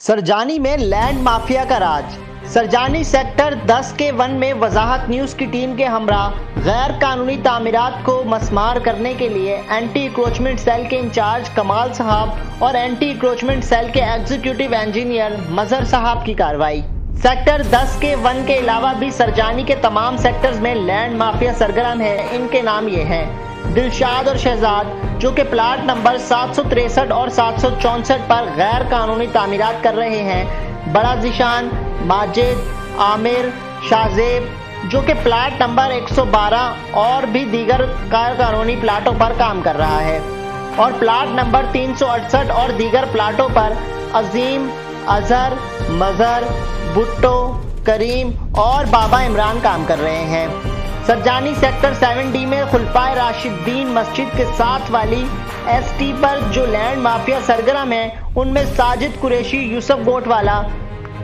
सरजानी में land mafia का राज। Sarjani sector 10 के वन में वजाहत न्यूज की टीम के हमरा गैर कानूनी तामीरात को मसमार करने के लिए एंटी इंक्रोचमेंट सेल के इंचार्ज कमाल साहब और एंटी इंक्रोचमेंट सेल के एग्जीक्यूटिव इंजीनियर मजहर साहब की कार्रवाई। सेक्टर 10 के वन के अलावा भी सरजानी के तमाम सेक्टर्स में लैंड माफिया सरगर्म है। इनके नाम ये हैं: दिलशाद और शहजाद, जो कि प्लाट नंबर 763 और 764 पर गैर कानूनी तामीरात कर रहे हैं। बड़ा जिशान, माजिद, आमिर, शाहजेब, जो कि प्लाट नंबर 112 और भी दीगर गैर कानूनी प्लाटों पर काम कर रहा है। और प्लाट नंबर 368 और दीगर प्लाटों पर अजीम, अजहर, मजहर, भुट्टो, करीम और बाबा इमरान काम कर रहे हैं। सरजानी सेक्टर 7D में खुलफाए राशिदीन मस्जिद के साथ वाली ST पर जो लैंड माफिया सरगर्म है, उनमें साजिद कुरैशी, यूसुफ गोटवाला,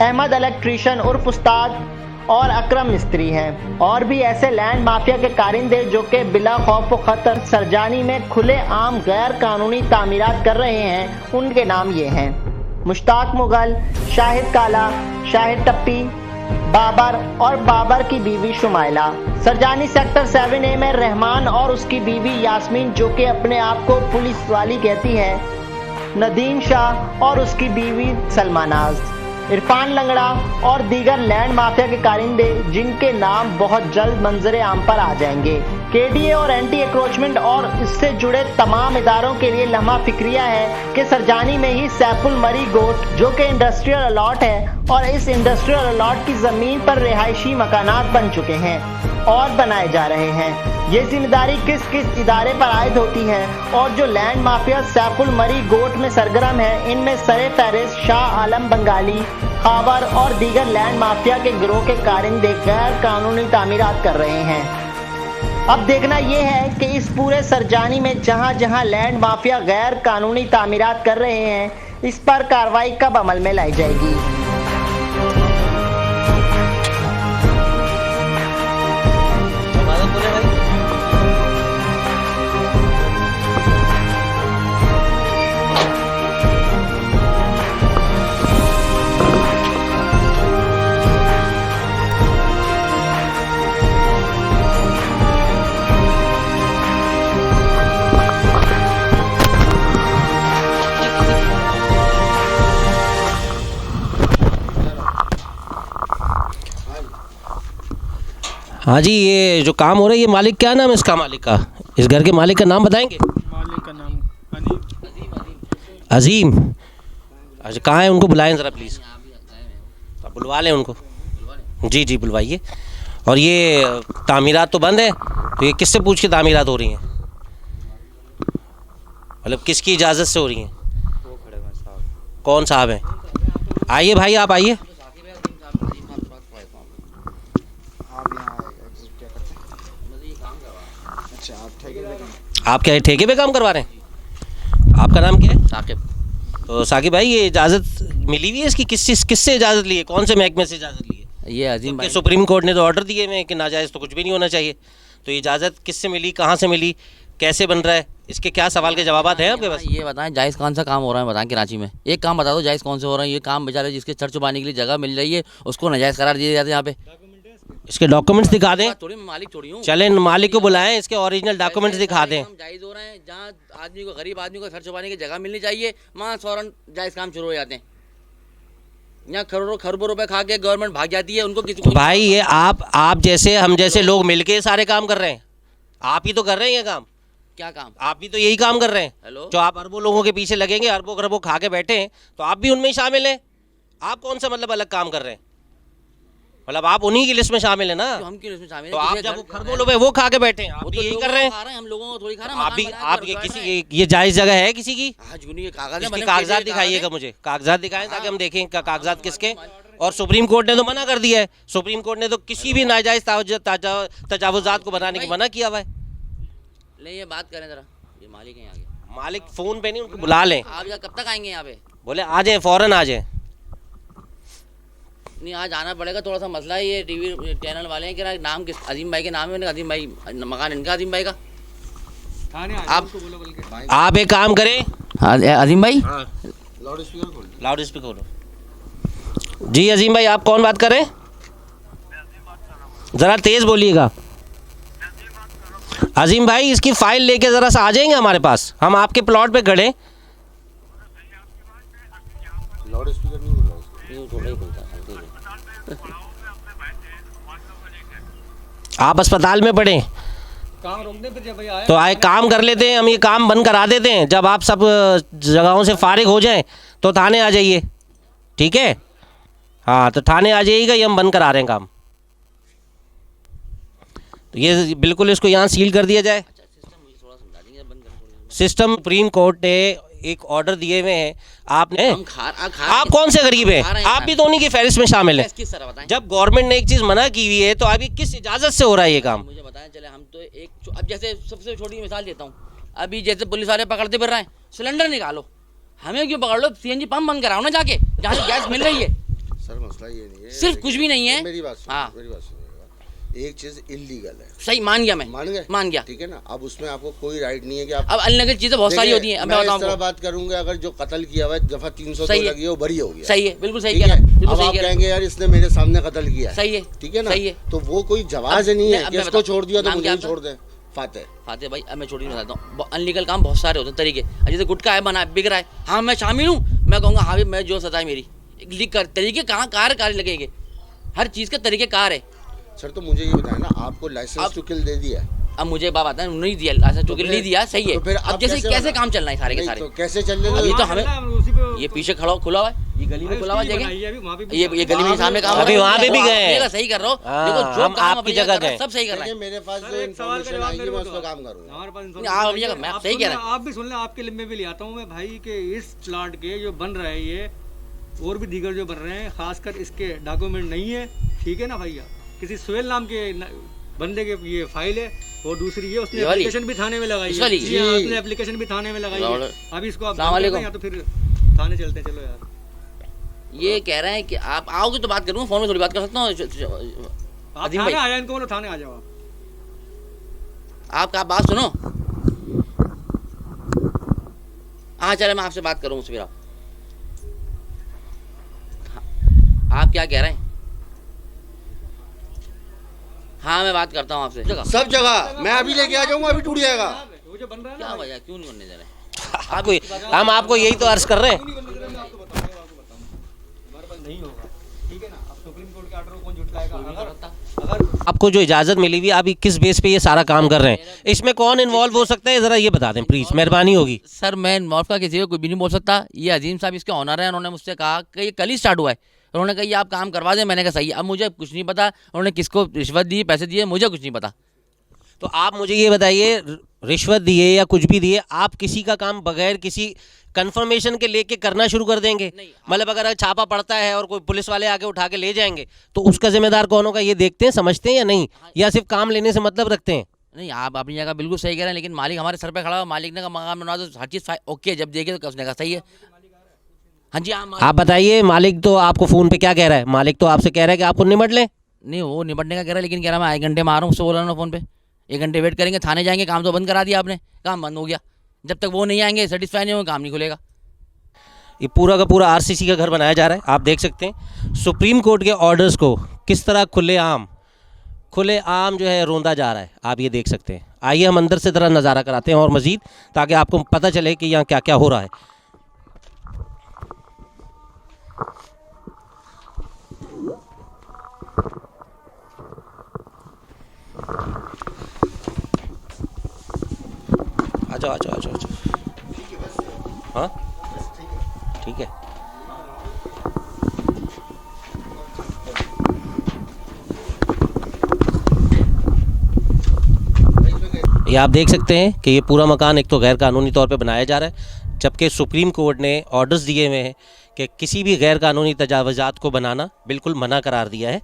अहमद इलेक्ट्रीशियन उर्फ उस्ताद और अकरम मिस्त्री हैं। और भी ऐसे लैंड माफिया के कारिंदे जो कि बिला खौफ व खतर सरजानी में खुले आम गैर कानूनी तामीरात कर रहे हैं, उनके नाम ये हैं: मुश्ताक मुगल, शाहिद काला, शाहिद टप्पी, बाबर और बाबर की बीवी शुमाइला। सरजानी सेक्टर 7A में रहमान और उसकी बीवी यास्मीन, जो कि अपने आप को पुलिस वाली कहती है, नदीम शाह और उसकी बीवी सलमानाज, इरफान लंगड़ा और दीगर लैंड माफिया के कारिंदे, जिनके नाम बहुत जल्द मंजरे आम पर आ जाएंगे। KDA और एंटी एक्रोचमेंट और इससे जुड़े तमाम इदारों के लिए लम्हा फिक्रिया है कि सरजानी में ही सैफुल मरी गोट, जो कि इंडस्ट्रियल अलॉट है, और इस इंडस्ट्रियल अलॉट की जमीन पर रिहायशी मकानात बन चुके हैं और बनाए जा रहे हैं। ये जिम्मेदारी किस किस इदारे पर आयद होती है? और जो लैंड माफिया सैफुल मरी गोट में सरगर्म है, इनमें सरे फहरिस्त शाह आलम बंगाली, खावर और दीगर लैंड माफिया के गिरोह के कारिंदे गैर कानूनी तामीरात कर रहे हैं। अब देखना यह है कि इस पूरे सरजानी में जहां जहां लैंड माफिया गैर कानूनी तामीरात कर रहे हैं, इस पर कार्रवाई कब अमल में लाई जाएगी। हाँ जी, ये जो काम हो रहा है, ये मालिक क्या नाम है इसका? मालिक का, इस घर के मालिक का नाम बताएंगे? मालिक का नाम अजीम। अच्छा, कहाँ है? उनको बुलाएं ज़रा प्लीज़। आप बुलवा लें उनको। जी जी, बुलवाइए। और ये तामीरात तो बंद है, तो ये किससे पूछ के तामीरात हो रही हैं? मतलब किसकी इजाज़त से हो रही हैं? कौन साहब हैं? आइए भाई, आप आइए। आप क्या ठेके पे काम करवा रहे हैं? आपका नाम क्या है? साकिब। तो साकिब भाई, ये इजाज़त मिली हुई है इसकी? किससे इजाज़त ली है? कौन से महकमे से इजाज़त ली है? ये अजीम भाई, सुप्रीम कोर्ट ने तो ऑर्डर दिए हुए हैं कि नाजायज़ तो कुछ भी नहीं होना चाहिए। तो इजाज़त किससे मिली, कहाँ से मिली, कैसे बन रहा है, इसके क्या सवाल के जवाब हैं आपके पास? ये बताएं जायज़ कौन सा काम हो रहा है, बताएं कराची में एक काम बता दो जायज़ कौन से हो रहा है। ये काम बेचारे जिसके छड़ छुपाने के लिए जगह मिल रही है, उसको नाजायज़ करार दिए जाते हैं यहाँ पे। इसके डॉक्यूमेंट्स दिखा दें। थोड़ी मैं मालिक थोड़ी हूँ। चलें, मालिक को बुलाएं, इसके ओरिजिनल डॉक्यूमेंट्स दिखा दें। जायज़ हो रहे हैं, जहाँ आदमी को, गरीब आदमी को छड़ छुपाने की जगह मिलनी चाहिए, वहाँ फौरन जायज़ काम शुरू हो जाते हैं। यहाँ खरबों रुपए खा के गवर्नमेंट भाग जाती है, उनको किसी तो भाई, ये आप जैसे हम जैसे लोग मिलके सारे काम कर रहे हैं। आप ही तो कर रहे हैं ये काम। क्या काम? आप भी तो यही काम कर रहे हैं। हेलो, जो आप अरबों लोगों के पीछे लगेंगे, अरबों खरबों खा के बैठे हैं, तो आप भी उनमें ही शामिल हैं। आप कौन सा मतलब अलग काम कर रहे हैं? मतलब आप उन्हीं की लिस्ट में शामिल है ना? तो हम क्यों इसमें शामिल तो हैं? आप जब खरबों रुपए वो खा के बैठे हैं, आप भी यही कर रहे हैं। हम लोगों को थोड़ी खा रहे हैं। आप भी, आप ये किसी, ये जायज जगह है किसी की? इसके कागजात दिखाइएगा मुझे, कागजात दिखाएं ताकि हम देखें कागजात किसके। और सुप्रीम कोर्ट ने तो मना कर दिया है। सुप्रीम कोर्ट ने तो किसी भी नाजायज तजावुजात को बनाने की मना किया हुआ है। ले ये बात करें जरा, ये मालिक है यहाँ के। मालिक फोन पे नहीं, उनको बुला लें। आप कब तक आएंगे यहाँ पे? बोले आ जाए, फौरन आ जाए। नहीं, आज आना पड़ेगा, थोड़ा सा मसला है। ये टीवी चैनल वाले हैं कि नाम किस अजीम भाई के नाम है। मैंने अजीम भाई, मकान इनका अजीम भाई का। आप एक काम करें। हाँ अजीम भाई, लाउड स्पीकर खोलो। जी अजीम भाई, आप कौन बात कर रहे हैं? ज़रा तेज़ बोलिएगा। अजीम भाई, इसकी फ़ाइल लेके ज़रा सा आ जाएंगे हमारे पास, हम आपके प्लॉट पे खड़े। लाउड स्पीकर नहीं बोलता। आप अस्पताल में पड़े काम रोक दे, फिर जब भाई आया तो आए काम कर लेते हैं, हम ये काम बंद करा देते हैं। जब आप सब जगहों से फारिग हो जाएं तो थाने आ जाइए, ठीक है? हाँ, तो थाने आ जाइएगा, ये हम बंद करा रहे हैं काम। तो ये बिल्कुल इसको यहाँ सील कर दिया जाए। सिस्टम सुप्रीम कोर्ट ने एक ऑर्डर दिए हुए हैं, आपने आप कौन से गरीब हैं? आप भी तो उन्हीं की फहरिस्त में शामिल हैं। जब गवर्नमेंट ने एक चीज़ मना की हुई है तो अभी किस इजाज़त से हो रहा है ये काम? मुझे बताएं चले, हम तो एक अब जैसे सबसे छोटी मिसाल देता हूँ, अभी जैसे पुलिस वाले पकड़ते फिर रहे हैं, सिलेंडर निकालो, हमें क्यों पकड़ लो? सीएनजी पंप बंद कराओ ना जाके, जहाँ से गैस मिल रही है। सर मसला ये नहीं है, सिर्फ कुछ भी नहीं है। मेरी बात सुनिए, हाँ। मेरी बात सुनिएगा। एक चीज इलीगल है, सही मान गया मैं, मान गया, गया। ठीक है ना? अब उसमें आपको कोई राइट नहीं है कि आप अब अनलीगल चीजें बहुत सारी होती हैं। मैं इस तरह बात करूंगा, अगर जो कत्ल किया हुआ है दफा 302 लगी है वो बरी हो गया। सही है, बिल्कुल सही ठीक कह रहा है? है, बिल्कुल अब सही आप कह रहा है। कहेंगे यार इसने मेरे सामने कत्ल किया है, सही है, ठीक है ना? सही है। तो वो कोई जवाब नहीं है अब कि मैं इसको बताऊं, छोड़ दिया तो नाम मुझे क्या ही था? छोड़ दे। फाते फाते भाई, अब मैं छोटी नहीं बताता हूँ, अनलीगल काम बहुत सारे होते हैं तरीके। जैसे गुटखा है, बना बिक रहा है, हाँ मैं शामिल हूँ, मैं कहूँगा हाँ भी मैं जो सजा है मेरी, लिख कर तरीके कहाँ कार लगेंगे, हर चीज़ के तरीके कार है। सर तो मुझे ये बताया ना, आपको लाइसेंस टू किल दे दिया है, अब मुझे बात आता है नहीं दिया, ऐसा टुकड़ी नहीं दिया, सही है। तो फिर अब आप जैसे कैसे बना? काम चलना है सारे के नहीं, सारे, तो कैसे चलने अभी तो हमें उसी पे ये पीछे खड़ा खुला हुआ है, ये गली में खुला हुआ जगह, ये गली में सामने काम अभी वहाँ पे भी गए हैं। सही कर रहा हूँ, हाँ, देखो जो हम काम आपकी अपनी जगह कर रहा है, गए। सब सही कर रहा है। मेरे पास जो एक सवाल का इन्फॉर्मेशन जवाब आएगी मेरे मैं को उस पर दो। काम करूंगा। हमारे पास नहीं, आप अपनी जगह, मैं सही कह रहा हूँ। आप भी सुन लें, आपके लिए मैं भी ले आता हूँ मैं भाई के इस प्लाट के जो बन रहा है ये और भी दीगर जो बन रहे हैं, खासकर इसके डॉक्यूमेंट नहीं है, ठीक है ना भैया? किसी सुहेल नाम के बंदे के ये फाइल है, और दूसरी ये उसने एप्लीकेशन भी थाने में लगाई है। जी हाँ, उसने एप्लीकेशन भी थाने में लगाई है। अभी इसको आप या तो फिर थाने चलते हैं। चलो यार, ये कह रहे हैं कि आप आओगे तो बात करूँगा, फोन में थोड़ी बात कर सकता हूँ। आप थाने आ जाए, इनको बोलो थाने आ जाओ आप। आपका बात सुनो, हाँ चले मैं आपसे बात करूँ फिर। आप क्या कह रहे हैं? हाँ मैं बात करता हूँ आपसे। सब जगह मैं अभी लेके आ जाऊंगा, अभी टूट जाएगा। वो जो बन रहा है क्या ना, वजह, क्यों नहीं करने दे रहे? हम आपको यही तो अर्ज कर रहे हैं। हमारे पास नहीं होगा, ठीक है ना? अब सुप्रीम कोर्ट के ऑर्डर को कौन झुटलाएगा? अगर आपको जो इजाज़त मिली हुई, अभी किस बेस पे ये सारा काम कर रहे हैं, इसमें कौन इन्वॉल्व हो सकता है, ज़रा ये बता दें प्लीज़, मेहरबानी होगी। सर मैं इन्वॉल्व का किसी को कुछ भी नहीं बोल सकता। ये अजीम साहब इसके ऑनर हैं, उन्होंने मुझसे कहा कि ये कल ही स्टार्ट हुआ है, उन्होंने कहा ये आप काम करवा दें। मैंने कहा सही है। अब मुझे कुछ नहीं पता उन्होंने किसको रिश्वत दी, पैसे दिए, मुझे कुछ नहीं पता। तो आप मुझे ये बताइए, रिश्वत दिए या कुछ भी दिए, आप किसी का काम बगैर किसी कंफर्मेशन के लेके करना शुरू कर देंगे? मतलब अगर छापा पड़ता है और कोई पुलिस वाले आके उठा के ले जाएंगे तो उसका जिम्मेदार कौन होगा, ये देखते हैं, समझते हैं या नहीं, या सिर्फ काम लेने से मतलब रखते हैं? नहीं, आप अपनी जगह बिल्कुल सही कह रहे हैं, लेकिन मालिक हमारे सर पे खड़ा हुआ, मालिक ने कहा मकान बना दो, हर चीज़ ओके। जब देखे तो उसने कहा सही है। हाँ जी, आप बताइए, मालिक तो आपको फ़ोन पे क्या कह रहा है? मालिक तो आपसे कह रहा है कि आपको निपट लें। नहीं, वो निपटने का कह रहा है, लेकिन कह रहा मैं 1 घंटे में आ रहा हूँ, उससे बोला ना फ़ोन पे 1 घंटे वेट करेंगे, थाने जाएंगे। काम तो बंद करा दिया आपने, काम बंद हो गया। जब तक वो नहीं आएंगे, सेटिस्फाई नहीं होंगे, काम नहीं खुलेगा। ये पूरा का पूरा आरसीसी का घर बनाया जा रहा है। आप देख सकते हैं सुप्रीम कोर्ट के ऑर्डर्स को किस तरह खुलेआम जो है रोंदा जा रहा है। आप ये देख सकते हैं। आइए हम अंदर से तरह नज़ारा कराते हैं और मज़ीद, ताकि आपको पता चले कि यहाँ क्या क्या हो रहा है। आ जाओ आ जाओ आ जाओ आ जाओ। हाँ ठीक है। ये आप देख सकते हैं कि ये पूरा मकान एक तो गैर कानूनी तौर पे बनाया जा रहा है, जबकि सुप्रीम कोर्ट ने ऑर्डर्स दिए हुए हैं कि किसी भी गैर कानूनी तजावुज़ात को बनाना बिल्कुल मना करार दिया है।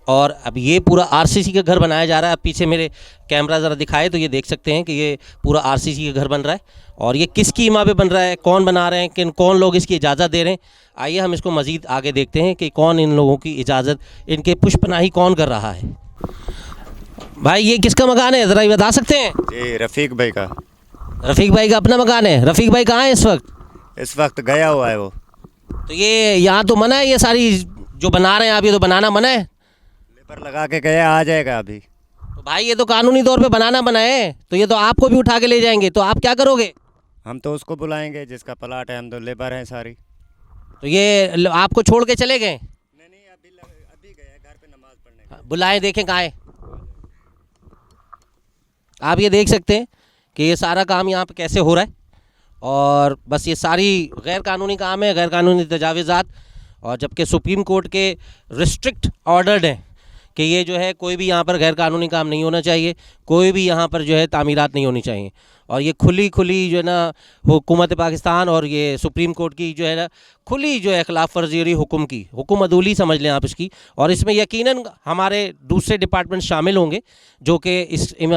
और अब ये पूरा आरसीसी का घर बनाया जा रहा है। अब पीछे मेरे कैमरा ज़रा दिखाए तो ये देख सकते हैं कि ये पूरा आरसीसी का घर बन रहा है। और ये किस कीमा पे बन रहा है, कौन बना रहे हैं, कौन लोग इसकी इजाज़त दे रहे हैं। आइए हम इसको मज़ीद आगे देखते हैं कि कौन इन लोगों की इजाज़त, इनके पुष्पनाही कौन कर रहा है। भाई ये किसका मकान है, ज़रा ये बता सकते हैं? जी रफ़ीक भाई का। रफ़ीक भाई का अपना मकान है। रफ़ीक भाई कहाँ है इस वक्त? इस वक्त गया हुआ है वो। तो ये यहाँ तो मना है ये सारी जो बना रहे हैं आप, ये तो बनाना मना है। लेबर लगा के गया, आ जाएगा अभी। तो भाई ये तो कानूनी तौर पे बनाना मना है, तो ये तो आपको भी उठा के ले जाएंगे, तो आप क्या करोगे? हम तो उसको बुलाएंगे जिसका प्लाट है, हम तो लेबर हैं सारी। तो ये आपको छोड़ के चले गए? नहीं, अभी गए घर पे नमाज पढ़ने। बुलाए, देखें कहाँ है। आप ये देख सकते हैं कि ये सारा काम यहाँ पे कैसे हो रहा है, और बस ये सारी गैर कानूनी काम है, गैर कानूनी तजावीज़ात। और जबकि सुप्रीम कोर्ट के रिस्ट्रिक्ट ऑर्डर्ड हैं कि ये जो है कोई भी यहाँ पर गैर कानूनी काम नहीं होना चाहिए, कोई भी यहाँ पर जो है तामीरात नहीं होनी चाहिए। और ये खुली जो है ना हुकूमत पाकिस्तान और ये सुप्रीम कोर्ट की जो है ना खुली जो है खिलाफ वर्जी हो रही हुकुम अदूली समझ लें आप इसकी। और इसमें यकीनन हमारे दूसरे डिपार्टमेंट शामिल होंगे जो कि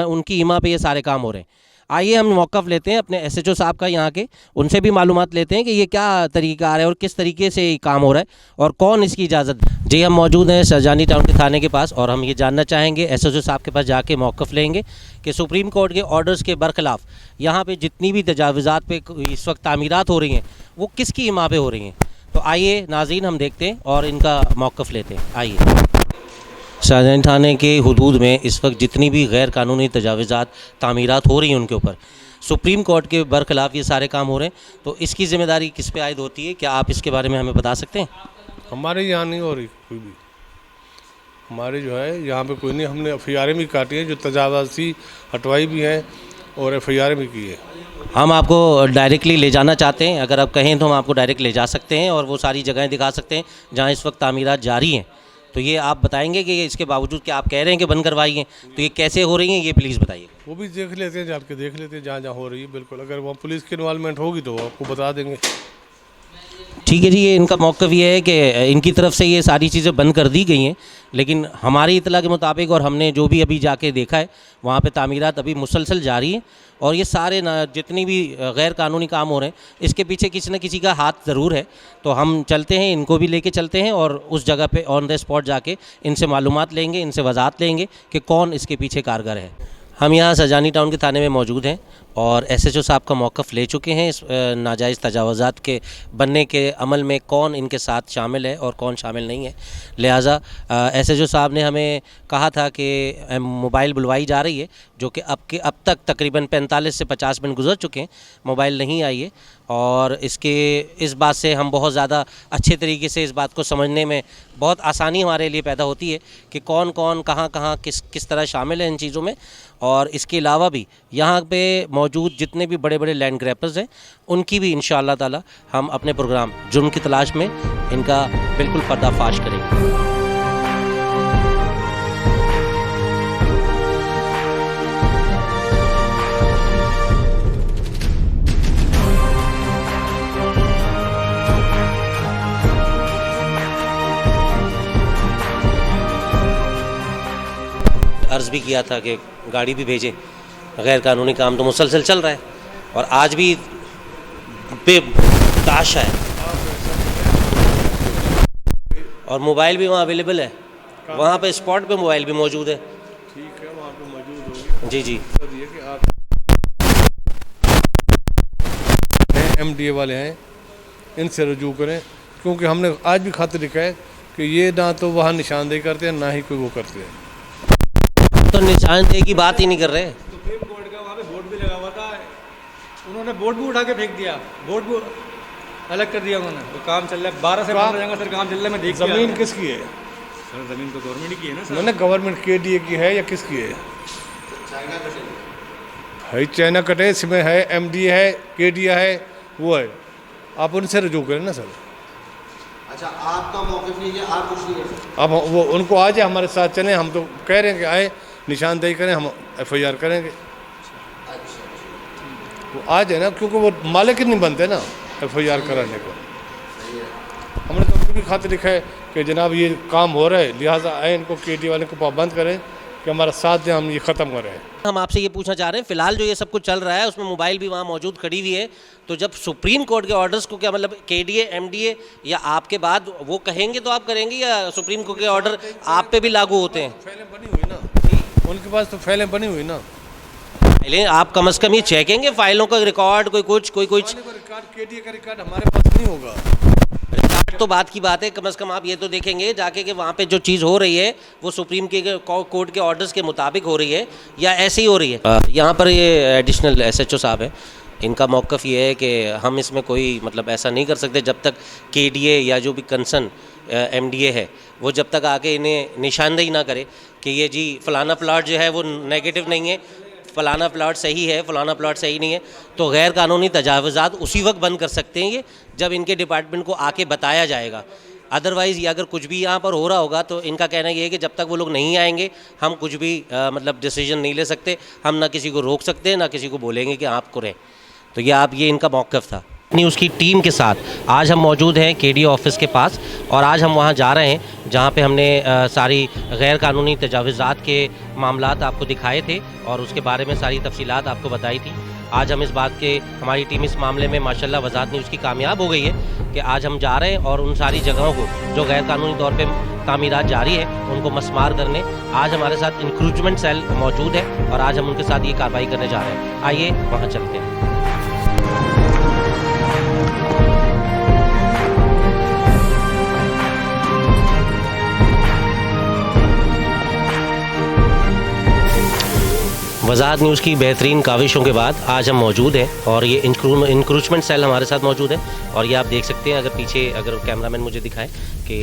उनकी इमा पे ये सारे काम हो रहे हैं। आइए हम मौक़िफ़ लेते हैं अपने SHO साहब का यहाँ के, उनसे भी मालूमात लेते हैं कि ये क्या तरीक़ाकार है और किस तरीके से ये काम हो रहा है और कौन इसकी इजाज़त। जी, हम मौजूद हैं सरजानी टाउन के थाने के पास, और हम ये जानना चाहेंगे SHO साहब के पास जाके मौक़िफ़ लेंगे कि सुप्रीम कोर्ट के ऑर्डर्स के बरखिलाफ़ यहाँ पे जितनी भी तजावीज़ात पे इस वक्त तामीरात हो रही हैं वो किसकी इमा पे हो रही हैं। तो आइए नाज़रीन हम देखते हैं और इनका मौक़िफ़ लेते हैं। आइए। शाहजहां थाने के हुदूद में इस वक्त जितनी भी गैर कानूनी तजावीज़ात तामीरात हो रही हैं उनके ऊपर सुप्रीम कोर्ट के बरखिलाफ़ ये सारे काम हो रहे हैं, तो इसकी ज़िम्मेदारी किस पे आयद होती है? क्या आप इसके बारे में हमें बता सकते हैं? हमारे यहाँ नहीं हो रही कोई भी, हमारे जो है यहाँ पे कोई नहीं। हमने FIR भी काटी है, जो तजावाज़ी हटवाई भी हैं और FIR भी की है। हम आपको डायरेक्टली ले जाना चाहते हैं, अगर आप कहें तो हम आपको डायरेक्ट ले जा सकते हैं और वो सारी जगहें दिखा सकते हैं जहाँ इस वक्त तामीरात जारी हैं। तो ये आप बताएंगे कि इसके बावजूद कि आप कह रहे हैं कि बंद करवाई हैं, तो ये कैसे हो रही हैं, ये प्लीज़ बताइए। वो भी देख लेते हैं, जाके देख लेते हैं जहाँ जहाँ हो रही है। बिल्कुल, अगर वहाँ पुलिस की इन्वॉल्वमेंट होगी तो आपको बता देंगे। ठीक है जी, ये इनका मौक़िफ़ ये है कि इनकी तरफ से ये सारी चीज़ें बंद कर दी गई हैं, लेकिन हमारी इतला के मुताबिक और हमने जो भी अभी जाके देखा है वहाँ पे तामीरात अभी मुसलसल जारी हैं। और ये सारे जितनी भी गैर कानूनी काम हो रहे हैं इसके पीछे किसी न किसी का हाथ ज़रूर है। तो हम चलते हैं, इनको भी लेके चलते हैं और उस जगह पे ऑन द स्पॉट जाके इनसे मालूमात लेंगे, इनसे वजाहत लेंगे कि कौन इसके पीछे कारगर है। हम यहाँ सरजानी टाउन के थाने में मौजूद हैं और SHO साहब का मौक़िफ़ ले चुके हैं इस नाजायज़ तजावज़ात के बनने के अमल में कौन इनके साथ शामिल है और कौन शामिल नहीं है। लिहाजा SHO साहब ने हमें कहा था कि मोबाइल बुलवाई जा रही है, जो कि अब तक तकरीबन 45 से 50 मिनट गुजर चुके हैं, मोबाइल नहीं आई है। और इस बात से हम बहुत ज़्यादा अच्छे तरीके से इस बात को समझने में बहुत आसानी हमारे लिए पैदा होती है कि कौन कौन कहाँ किस तरह शामिल है इन चीज़ों में। और इसके अलावा भी यहाँ पे मौजूद जितने भी बड़े बड़े लैंड ग्रैपर्स हैं उनकी भी इंशाअल्लाह ताला हम अपने प्रोग्राम जुर्म की तलाश में इनका बिल्कुल पर्दाफाश करेंगे। अर्ज़ भी किया था कि गाड़ी भी भेजें, गैर कानूनी काम तो मुसलसल चल रहा है और आज भी बेताशा है और मोबाइल भी वहाँ अवेलेबल है, वहाँ पे स्पॉट पे मोबाइल भी मौजूद है। ठीक है, वहाँ पे मौजूद होगी। जी कि आप MDA वाले हैं, इनसे रजू करें, क्योंकि हमने आज भी खातिर लिखा है कि ये ना तो वहाँ निशानदेही करते हैं ना ही कोई वो करते हैं। तो निशानदेही की बात ही नहीं कर रहे। सुप्रीम कोर्ट का वहाँ पे बोर्ड भी लगा हुआ था, उन्होंने बोर्ड भी उठा के फेंक दिया, बोर्ड भी अलग कर दिया उन्होंने। तो काम चल रहा है 12 से 15 जगह सर काम चल रहा है। मैं देख ज़मीन किसकी है? सर ज़मीन तो गवर्नमेंट की है ना सर। मैंने गवर्नमेंट KDA की है या किसकी है? भाई चाइना कटे, इसमें है MDA है, KDA है, वो है। आप उनसे रजू करें ना सर। अच्छा, आपका मौक़िफ़ नहीं है, आप कुछ नहीं कर सकते। अब वो उनको आ जाए हमारे साथ चलें, हम तो कह रहे हैं कि आए निशानदेही करें, हम FIR करेंगे। वो आ जाए ना, क्योंकि वो मालिक ही नहीं बनते ना FIR कराने को। हमने तो भी खातिर लिखा है कि जनाब ये काम हो रहा है, लिहाजा आए इनको KDA वाले को पाबंद करें कि हमारा साथ दें, हम ये ख़त्म करें। हम आपसे ये पूछना चाह रहे हैं, फ़िलहाल जो ये सब कुछ चल रहा है उसमें मोबाइल भी वहाँ मौजूद खड़ी हुई है, तो जब सुप्रीम कोर्ट के ऑर्डर्स को क्या मतलब KDA MDA या आपके बाद वो कहेंगे तो आप करेंगे या सुप्रीम कोर्ट के ऑर्डर आप पे भी लागू होते हैं? फाइलें बनी हुई ना, उनके पास तो फाइलें बनी हुई ना। लेकिन आप कम से कम ये चेकेंगे फाइलों का रिकॉर्ड, कोई कुछ रिकॉर्ड KDA का रिकॉर्ड हमारे पास नहीं होगा। तो बात की बात है, कम से कम आप ये तो देखेंगे जाके कि वहाँ पे जो चीज़ हो रही है वो सुप्रीम कोर्ट के ऑर्डर्स के मुताबिक हो रही है या ऐसे ही हो रही है। यहाँ पर ये एडिशनल SHO साहब है, इनका मौक़िफ़ ये है कि हम इसमें कोई मतलब ऐसा नहीं कर सकते जब तक KDA या जो भी कंसर्न MDA है वो जब तक आके इन्हें निशानदेही ना करे कि ये जी फ़लाना प्लाट जो है वो नेगेटिव नहीं है, फ़लाना प्लाट सही है, फ़लाना प्लाट सही नहीं है, तो गैर कानूनी तजावुज़ात उसी वक्त बंद कर सकते हैं ये जब इनके डिपार्टमेंट को आके बताया जाएगा। अदरवाइज़ ये अगर कुछ भी यहाँ पर हो रहा होगा तो इनका कहना ये है कि जब तक वो लोग नहीं आएंगे हम कुछ भी मतलब डिसीजन नहीं ले सकते, हम ना किसी को रोक सकते ना किसी को बोलेंगे कि आप करें। तो ये इनका मौक़िफ़ था। न्यूज़ की टीम के साथ आज हम मौजूद हैं KDA ऑफिस के पास और आज हम वहां जा रहे हैं जहां पे हमने सारी गैर कानूनी तजावुज़ात के मामलात आपको दिखाए थे और उसके बारे में सारी तफसीलात आपको बताई थी। आज हम इस बात के हमारी टीम इस मामले में माशाल्लाह वज़ाहत न्यूज़ की कामयाब हो गई है कि आज हम जा रहे हैं और उन सारी जगहों को जो गैर कानूनी तौर पर तामीरात जारी है उनको मस्मार करने आज हमारे साथ इंक्रोचमेंट सेल मौजूद है और आज हम उनके साथ ये कार्रवाई करने जा रहे हैं। आइए वहाँ चलते हैं। वज़ाहत न्यूज़ की बेहतरीन काविशों के बाद आज हम मौजूद हैं और ये इंक्रोचमेंट सेल हमारे साथ मौजूद है और ये आप देख सकते हैं अगर पीछे अगर कैमरामैन मुझे दिखाए कि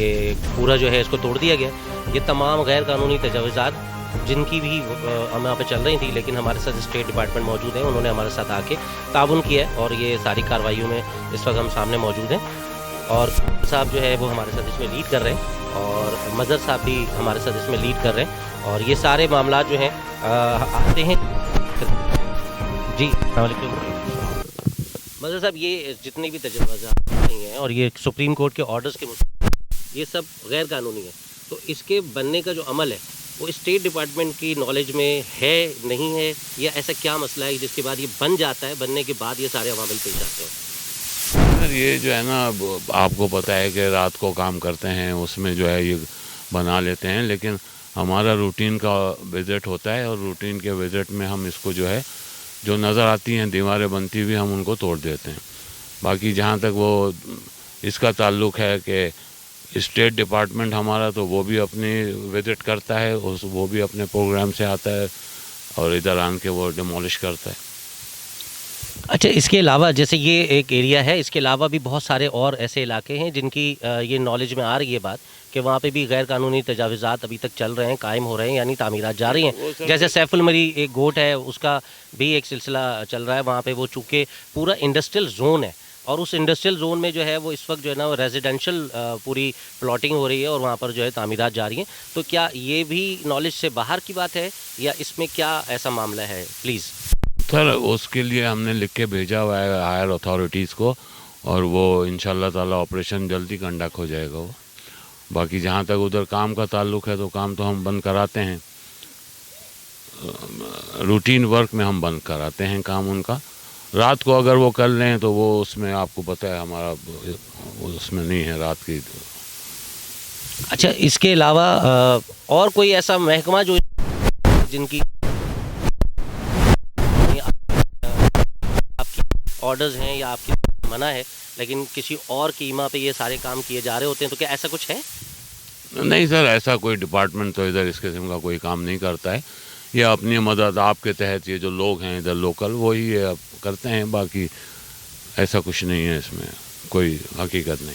पूरा जो है इसको तोड़ दिया गया। ये तमाम गैर कानूनी तजावुज़ात जिनकी भी हम यहाँ पे चल रही थी, लेकिन हमारे साथ स्टेट डिपार्टमेंट मौजूद है, उन्होंने हमारे साथ आके ताउन किया है और ये सारी कार्रवाइयों में इस वक्त हम सामने मौजूद हैं और साहब जो है वो हमारे साथ इसमें लीड कर रहे हैं और मज़हर साहब भी हमारे साथ इसमें लीड कर रहे हैं और ये सारे मामला जो हैं आते हैं। जी अस्सलामुअलैकुम मज़हर साहब, ये जितने भी तजर्बात नहीं हैं और ये सुप्रीम कोर्ट के ऑर्डर्स के मुताबिक ये सब गैर कानूनी है, तो इसके बनने का जो अमल है वो स्टेट डिपार्टमेंट की नॉलेज में है नहीं है या ऐसा क्या मसला है जिसके बाद ये बन जाता है, बनने के बाद ये सारे अवामिल पेश आते हैं? ये जो है ना आपको पता है कि रात को काम करते हैं उसमें जो है ये बना लेते हैं, लेकिन हमारा रूटीन का विज़िट होता है और रूटीन के विज़िट में हम इसको जो है जो नज़र आती हैं दीवारें बनती हुई हम उनको तोड़ देते हैं। बाकी जहाँ तक वो इसका ताल्लुक़ है कि स्टेट डिपार्टमेंट हमारा तो वो भी अपनी विज़िट करता है, वो भी अपने प्रोग्राम से आता है और इधर आन के वो डिमोलिश करता है। अच्छा, इसके अलावा जैसे ये एक एरिया है, इसके अलावा भी बहुत सारे और ऐसे इलाके हैं जिनकी ये नॉलेज में आ रही है बात कि वहाँ पे भी गैर कानूनी तजावुज़ात अभी तक चल रहे हैं, कायम हो रहे हैं, यानी तामीरात जारी हैं। जैसे सैफुल मरी एक गोट है, उसका भी एक सिलसिला चल रहा है। वहाँ पे वो चूँकि पूरा इंडस्ट्रियल जोन है और उस इंडस्ट्रियल जोन में जो है वो इस वक्त जो है ना वो रेजिडेंशियल पूरी प्लॉटिंग हो रही है और वहाँ पर जो है तामीरात जारी हैं। तो क्या ये भी नॉलेज से बाहर की बात है या इसमें क्या ऐसा मामला है? प्लीज़ सर, उसके लिए हमने लिख के भेजा हुआ है हायर अथॉरिटीज़ को और वो इंशाल्लाह ताला ऑपरेशन जल्दी कंडक्ट हो जाएगा वो। बाकी जहाँ तक उधर काम का ताल्लुक़ है तो काम तो हम बंद कराते हैं, रूटीन वर्क में हम बंद कराते हैं काम उनका। रात को अगर वो कर लें तो वो उसमें आपको पता है हमारा उसमें नहीं है रात की। अच्छा, इसके अलावा और कोई ऐसा महकमा जो जिनकी आपकी ऑर्डर्स हैं या आपकी मना है लेकिन किसी और कीमा पे ये सारे काम किए जा रहे होते हैं, तो क्या ऐसा कुछ है? नहीं सर, ऐसा कोई डिपार्टमेंट तो इधर इस किस्म का कोई काम नहीं करता है। ये अपनी मदद आपके तहत ये जो लोग हैं इधर लोकल वही ये करते हैं, बाकी ऐसा कुछ नहीं है, इसमें कोई हकीकत नहीं।